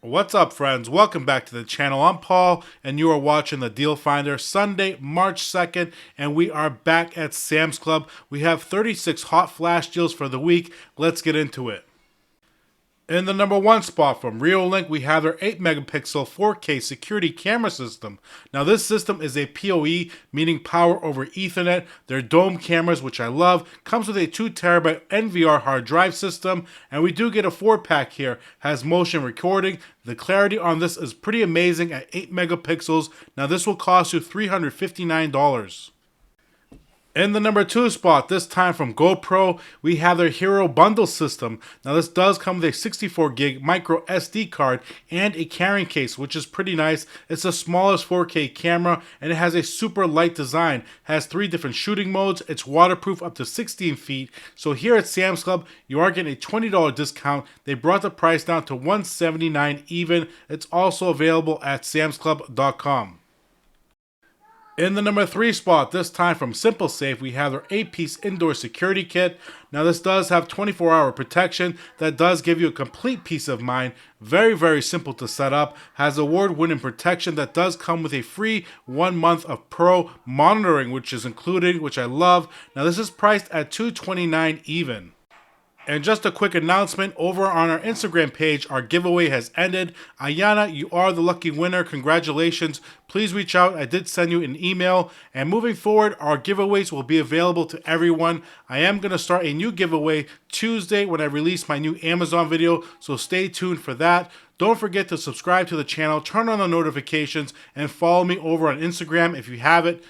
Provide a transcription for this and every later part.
What's up, friends? Welcome back to the channel. I'm Paul, and you are watching the Deal Finder. Sunday, March 2nd, and we are back at Sam's Club. We have 36 hot flash deals for the week. Let's get into it. In the number one spot from Reolink, we have their 8 megapixel 4K security camera system. Now, this system is a PoE, meaning power over Ethernet. Their dome cameras, which I love, comes with a 2 terabyte NVR hard drive system, and we do get a 4-pack here. Has motion recording. The clarity on this is pretty amazing at 8 megapixels. Now, this will cost you $359. In the number two spot, this time from GoPro, we have their Hero Bundle system. Now this does come with a 64 gig micro SD card and a carrying case, which is pretty nice. It's the smallest 4K camera and it has a super light design. It has 3 different shooting modes. It's waterproof up to 16 feet. So here at Sam's Club, you are getting a $20 discount. They brought the price down to $179 even. It's also available at samsclub.com. In the number 3 spot, this time from SimpliSafe, we have their 8-piece indoor security kit. Now this does have 24-hour protection. That does give you a complete peace of mind. Very, very simple to set up. Has award-winning protection that does come with a free 1 month of pro monitoring, which is included, which I love. Now this is priced at $229 even. And just a quick announcement, over on our Instagram page, our giveaway has ended. Ayana, you are the lucky winner. Congratulations. Please reach out. I did send you an email. And moving forward, our giveaways will be available to everyone. I am going to start a new giveaway Tuesday when I release my new Amazon video, so stay tuned for that. Don't forget to subscribe to the channel, turn on the notifications, and follow me over on Instagram if you have it.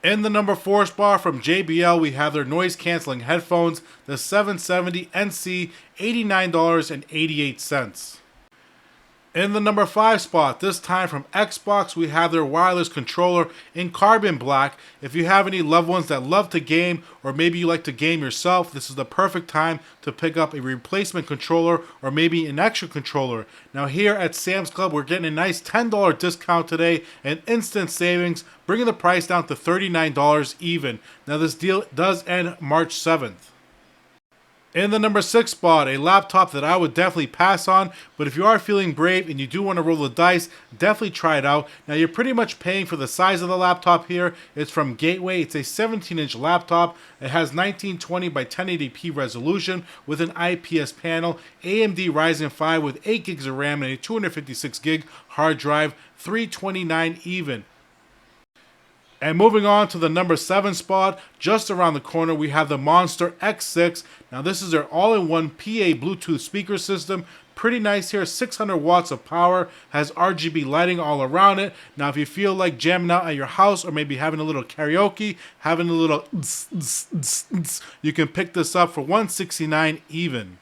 In the number 4 spot from JBL, we have their noise-canceling headphones, the 770 NC, $89.88. In the number 5 spot, this time from Xbox, we have their wireless controller in carbon black. If you have any loved ones that love to game, or maybe you like to game yourself, this is the perfect time to pick up a replacement controller or maybe an extra controller. Now here at Sam's Club, we're getting a nice $10 discount today and instant savings, bringing the price down to $39 even. Now this deal does end March 7th. In the number 6 spot, a laptop that I would definitely pass on, but if you are feeling brave and you do want to roll the dice, definitely try it out. Now you're pretty much paying for the size of the laptop here. It's from Gateway. It's a 17-inch laptop. It has 1920 by 1080p resolution with an IPS panel, AMD Ryzen 5 with 8 gigs of RAM and a 256 gig hard drive, $329 even. And moving on to the number 7 spot, just around the corner, we have the Monster X6. Now this is their all-in-one PA Bluetooth speaker system. Pretty nice here, 600 watts of power, has RGB lighting all around it. Now if you feel like jamming out at your house or maybe having a little karaoke, having a little you can pick this up for $169 even.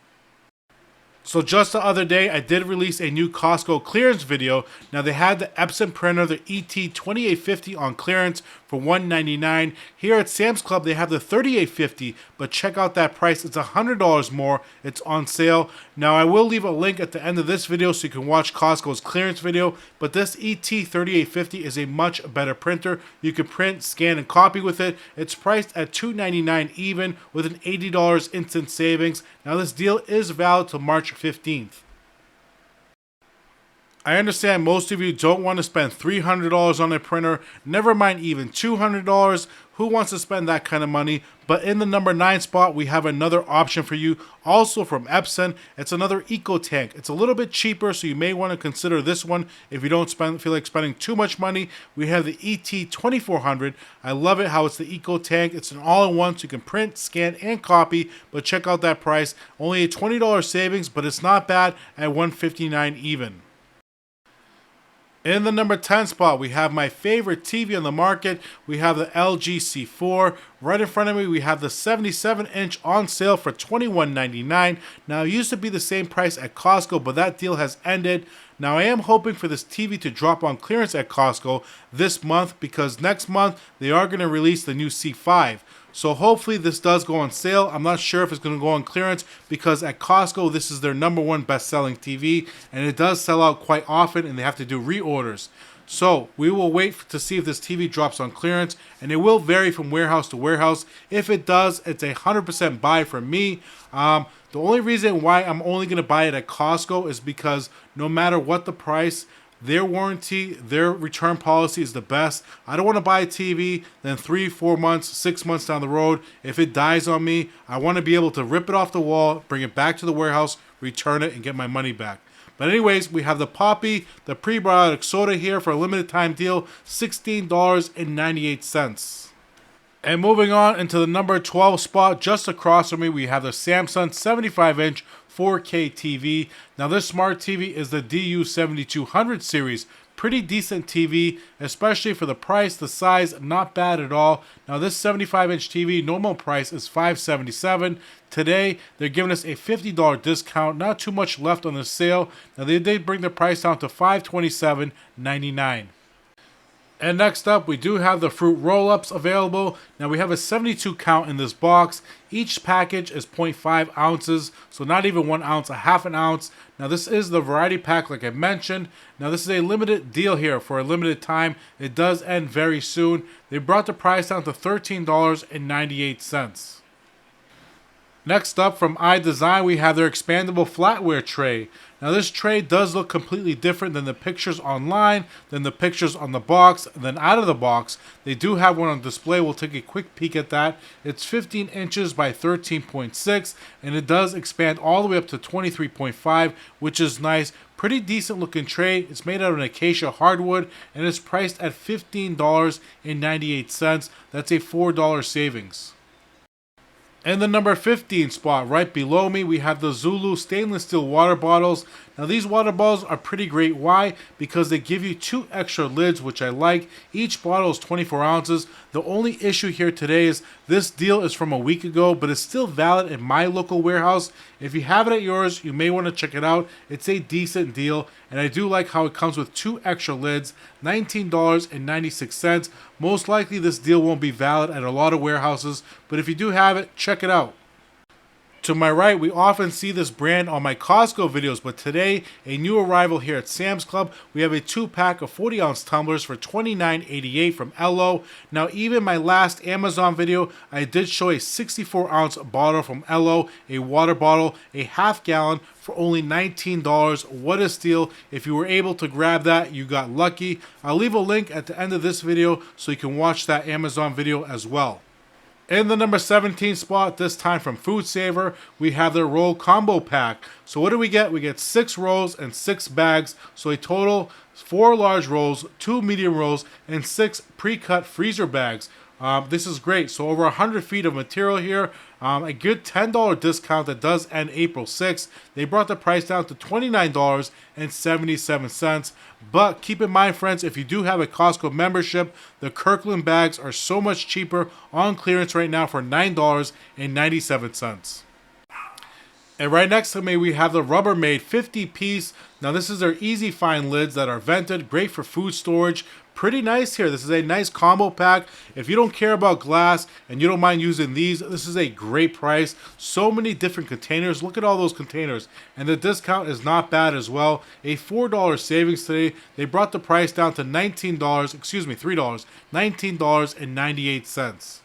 So just the other day, I did release a new Costco clearance video. Now they had the Epson printer, the ET2850 on clearance for $199. Here at Sam's Club, they have the 3850, but check out that price. It's $100 more. It's on sale. Now I will leave a link at the end of this video so you can watch Costco's clearance video, but this ET3850 is a much better printer. You can print, scan, and copy with it. It's priced at $299 even with an $80 instant savings. Now this deal is valid till March 15th. I understand most of you don't want to spend $300 on a printer, never mind even $200. Who wants to spend that kind of money? But in the number 9 spot, we have another option for you, also from Epson. It's another EcoTank. It's a little bit cheaper, so you may want to consider this one if you don't feel like spending too much money. We have the ET2400. I love it how it's the EcoTank. It's an all-in-one, so you can print, scan, and copy. But check out that price. Only a $20 savings, but it's not bad at $159 even. In the number 10 spot, we have my favorite TV on the market. We have the LG C4. Right in front of me, we have the 77-inch on sale for $21.99. Now, it used to be the same price at Costco, but that deal has ended. Now, I am hoping for this TV to drop on clearance at Costco this month because next month, they are going to release the new C5. So hopefully this does go on sale. I'm not sure if it's going to go on clearance because at Costco, this is their #1 best-selling TV, and it does sell out quite often, and they have to do reorders. So we will wait to see if this TV drops on clearance, and it will vary from warehouse to warehouse. If it does, it's a 100% buy from me. The only reason why I'm only going to buy it at Costco is because no matter what the price, their warranty, their return policy is the best. I don't want to buy a TV, then 3, 4 months, 6 months down the road, if it dies on me, I want to be able to rip it off the wall, bring it back to the warehouse, return it, and get my money back. But anyways, we have the Poppi, the prebiotic soda here for a limited time deal, $16.98. And moving on into the number 12 spot, just across from me, we have the Samsung 75-inch 4K TV. Now this smart TV is the DU7200 series. Pretty decent TV, especially for the price, the size, not bad at all. Now this 75-inch TV, normal price is $577. Today, they're giving us a $50 discount. Not too much left on the sale. Now they did bring the price down to $527.99. And next up, we do have the fruit roll-ups available. Now we have a 72 count in this box. Each package is 0.5 ounces, so not even 1 ounce, a half an ounce. Now this is the variety pack like I mentioned. Now this is a limited deal here for a limited time. It does end very soon. They brought the price down to $13.98. Next up from iDesign, we have their expandable flatware tray. Now this tray does look completely different than the pictures online, than the pictures on the box, than out of the box. They do have one on display. We'll take a quick peek at that. It's 15 inches by 13.6, and it does expand all the way up to 23.5, which is nice. Pretty decent looking tray. It's made out of an acacia hardwood, and it's priced at $15.98. That's a $4 savings. In the number 15 spot, right below me, we have the Zulu stainless steel water bottles. Now these water bottles are pretty great. Why? Because they give you 2 extra lids, which I like. Each bottle is 24 ounces. The only issue here today is this deal is from a week ago, but it's still valid in my local warehouse. If you have it at yours, you may want to check it out. It's a decent deal, and I do like how it comes with 2 extra lids, $19.96. Most likely this deal won't be valid at a lot of warehouses, but if you do have it, check it out. To my right, we often see this brand on my Costco videos, but today, a new arrival here at Sam's Club. We have a 2-pack of 40-ounce tumblers for $29.88 from Ello. Now, even my last Amazon video, I did show a 64-ounce bottle from Ello, a water bottle, a half gallon for only $19. What a steal. If you were able to grab that, you got lucky. I'll leave a link at the end of this video so you can watch that Amazon video as well. In the number 17 spot, this time from Food Saver, we have their roll combo pack. So what do we get? We get 6 rolls and 6 bags. So a total 4 large rolls, 2 medium rolls, and 6 pre-cut freezer bags. This is great. So over 100 feet of material here. A good $10 discount that does end April 6th. They brought the price down to $29.77. But keep in mind, friends, if you do have a Costco membership, the Kirkland bags are so much cheaper on clearance right now for $9.97. And right next to me, we have the Rubbermaid 50-piece. Now, this is their easy find lids that are vented, great for food storage. Pretty nice here. This is a nice combo pack. If you don't care about glass and you don't mind using these, this is a great price. So many different containers. Look at all those containers. And the discount is not bad as well. A $4 savings today. They brought the price down to $3, $19.98.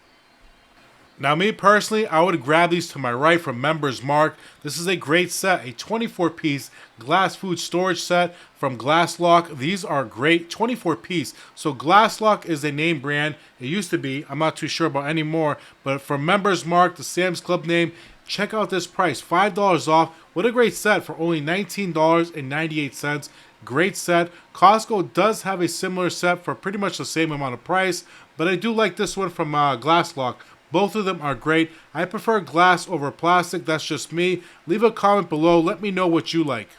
Now, me personally, I would grab these to my right from Members Mark. This is a great set, a 24-piece glass food storage set from Glasslock. These are great, 24-piece. So Glasslock is a name brand. It used to be. I'm not too sure about anymore. But from Members Mark, the Sam's Club name, check out this price, $5 off. What a great set for only $19.98. Great set. Costco does have a similar set for pretty much the same amount of price. But I do like this one from Glasslock. Both of them are great. I prefer glass over plastic. That's just me. Leave a comment below. Let me know what you like.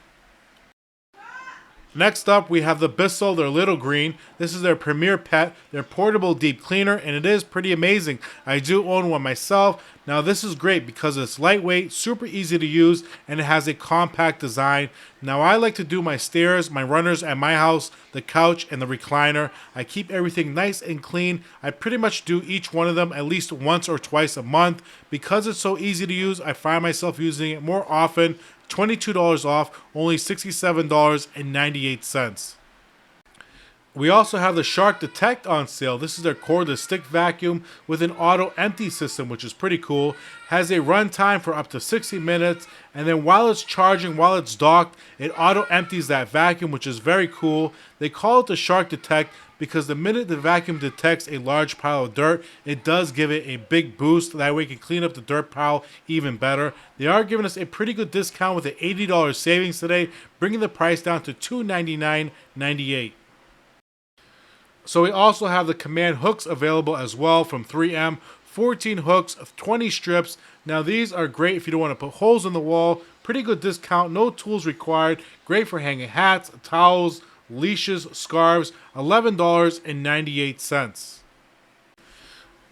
Next up, we have the Bissell, their Little Green. This is their premier pet, their portable deep cleaner, and it is pretty amazing. I do own one myself. Now, this is great because it's lightweight, super easy to use, and it has a compact design. Now, I like to do my stairs, my runners at my house, the couch, and the recliner. I keep everything nice and clean. I pretty much do each one of them at least once or twice a month. Because it's so easy to use, I find myself using it more often. $22 off, only $67.98. We also have the Shark Detect on sale. This is their cordless stick vacuum with an auto empty system, which is pretty cool. Has a run time for up to 60 minutes, and then while it's charging, while it's docked, it auto empties that vacuum, which is very cool. They call it the Shark Detect because the minute the vacuum detects a large pile of dirt, it does give it a big boost. That way it can clean up the dirt pile even better. They are giving us a pretty good discount with an $80 savings today, bringing the price down to $299.98. So we also have the Command hooks available as well from 3M. 14 hooks, 20 strips. Now these are great if you don't want to put holes in the wall. Pretty good discount, no tools required. Great for hanging hats, towels, leashes, scarves. $11.98.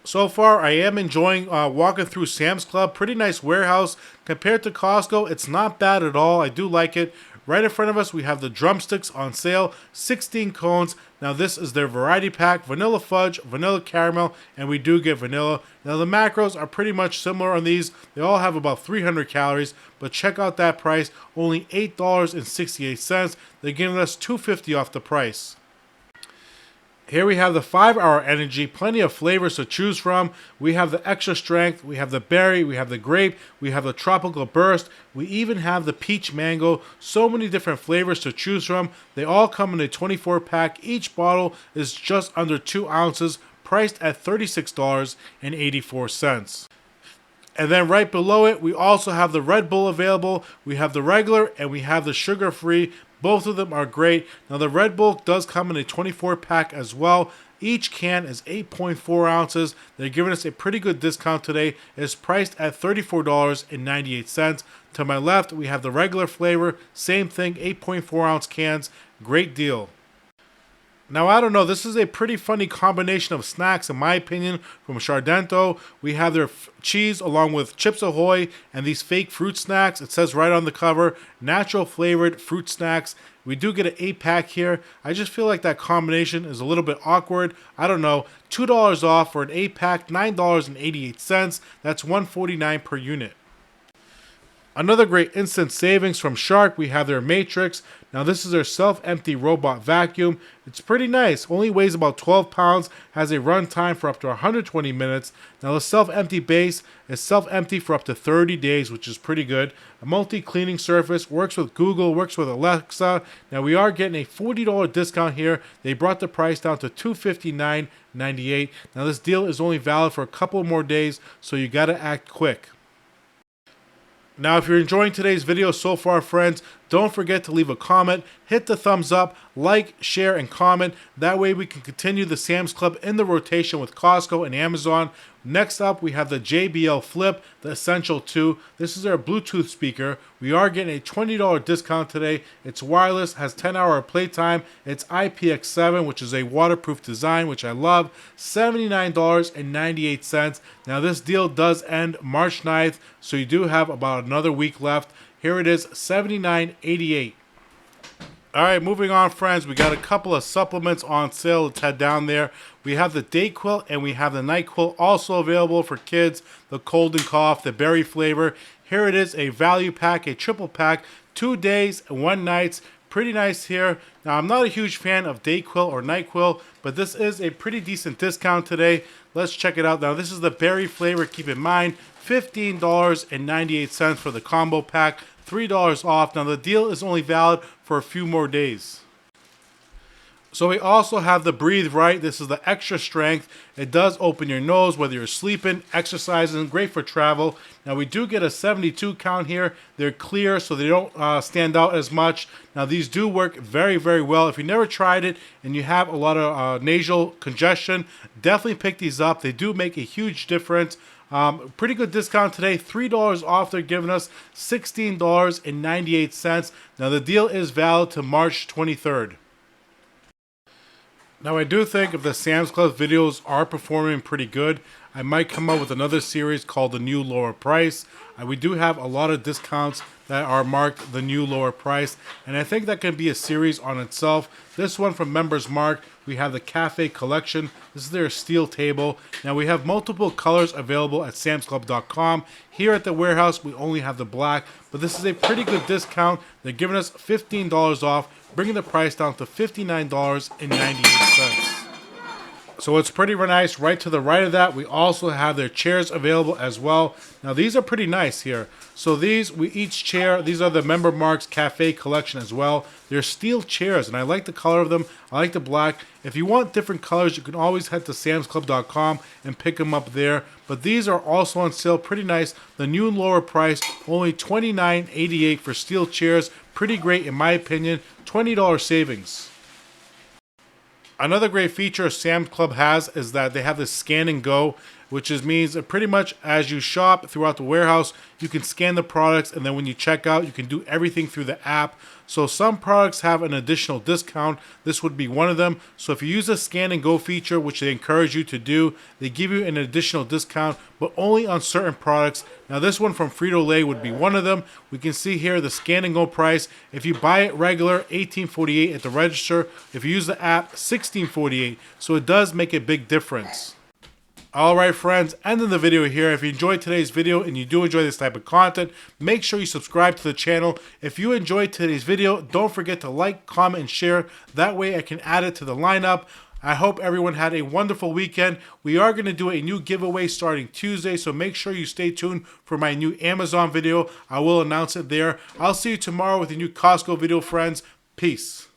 So far, I am enjoying walking through Sam's Club. Pretty nice warehouse. Compared to Costco, it's not bad at all. I do like it. Right in front of us, we have the drumsticks on sale, 16 cones. Now this is their variety pack, vanilla fudge, vanilla caramel, and we do get vanilla. Now the macros are pretty much similar on these. They all have about 300 calories, but check out that price, only $8.68. They're giving us $2.50 off the price. Here we have the 5-Hour Energy, plenty of flavors to choose from. We have the extra strength, we have the berry, we have the grape, we have the tropical burst, we even have the peach mango. So many different flavors to choose from. They all come in a 24-pack. Each bottle is just under 2 ounces, priced at $36.84. And then right below it, we also have the Red Bull available. We have the regular and we have the sugar-free. Both of them are great. Now the Red Bull does come in a 24-pack as well. Each can is 8.4 ounces. They're giving us a pretty good discount today. It's priced at $34.98. To my left, we have the regular flavor. Same thing, 8.4 ounce cans. Great deal. Now, I don't know, this is a pretty funny combination of snacks, in my opinion, from Chardento. We have their cheese along with Chips Ahoy and these fake fruit snacks. It says right on the cover, natural flavored fruit snacks. We do get an 8-pack here. I just feel like that combination is a little bit awkward. I don't know, $2 off for an 8-pack, $9.88. That's $1.49 per unit. Another great instant savings from Shark, we have their Matrix. Now this is their self-empty robot vacuum. It's pretty nice, only weighs about 12 pounds, has a run time for up to 120 minutes. Now the self-empty base is self-empty for up to 30 days, which is pretty good. A multi-cleaning surface, works with Google, works with Alexa. Now we are getting a $40 discount here. They brought the price down to $259.98. Now this deal is only valid for a couple more days, so you gotta act quick. Now, if you're enjoying today's video so far, friends, don't forget to leave a comment, hit the thumbs up, like, share, and comment. That way we can continue the Sam's Club in the rotation with Costco and Amazon. Next up, we have the JBL Flip, the Essential 2. This is our Bluetooth speaker. We are getting a $20 discount today. It's wireless, has 10-hour playtime. It's IPX7, which is a waterproof design, which I love. $79.98. Now, this deal does end March 9th, so you do have about another week left. Here it is, $79.88. All right, moving on, friends. We got a couple of supplements on sale. Let's head down there. We have the Dayquil and we have the NyQuil also available for kids. The cold and cough, the berry flavor. Here it is, a value pack, a triple pack, 2 days, 1 night. Pretty nice here. Now, I'm not a huge fan of Dayquil or NyQuil, but this is a pretty decent discount today. Let's check it out. Now, this is the berry flavor. Keep in mind, $15.98 for the combo pack, $3 off. Now, the deal is only valid for a few more days. So we also have the Breathe Right. This is the extra strength. It does open your nose, whether you're sleeping, exercising, great for travel. Now we do get a 72 count here. They're clear, so they don't stand out as much. Now these do work very, very well. If you never tried it and you have a lot of nasal congestion, definitely pick these up. They do make a huge difference. Pretty good discount today, $3 off. They're giving us $16.98. Now the deal is valid to March 23rd. Now I do think if the Sam's Club videos are performing pretty good, I might come up with another series called The New Lower Price. We do have a lot of discounts that are marked the new lower price, and I think that can be a series on itself. This one from Members Mark, we have the Cafe Collection. This is their steel table. Now we have multiple colors available at samsclub.com. Here at the warehouse, we only have the black, but this is a pretty good discount. They're giving us $15 off, bringing the price down to $59.98. So it's pretty nice. Right to the right of that, we also have their chairs available as well. Now these are pretty nice here. So these are the Member Marks Cafe Collection as well. They're steel chairs, and I like the color of them. I like the black. If you want different colors, you can always head to samsclub.com and pick them up there. But these are also on sale, pretty nice. The new lower price, only $29.88 for steel chairs. Pretty great in my opinion. $20 savings. Another great feature Sam's Club has is that they have this scan and go, which means that pretty much as you shop throughout the warehouse, you can scan the products, and then when you check out, you can do everything through the app. So some products have an additional discount. This would be one of them. So if you use the scan and go feature, which they encourage you to do, they give you an additional discount, but only on certain products. Now this one from Frito-Lay would be one of them. We can see here the scan and go price. If you buy it regular, $18.48 at the register. If you use the app, $16.48. So it does make a big difference. Alright friends, ending the video here. If you enjoyed today's video and you do enjoy this type of content, make sure you subscribe to the channel. If you enjoyed today's video, don't forget to like, comment, and share. That way I can add it to the lineup. I hope everyone had a wonderful weekend. We are going to do a new giveaway starting Tuesday, so make sure you stay tuned for my new Amazon video. I will announce it there. I'll see you tomorrow with a new Costco video, friends. Peace.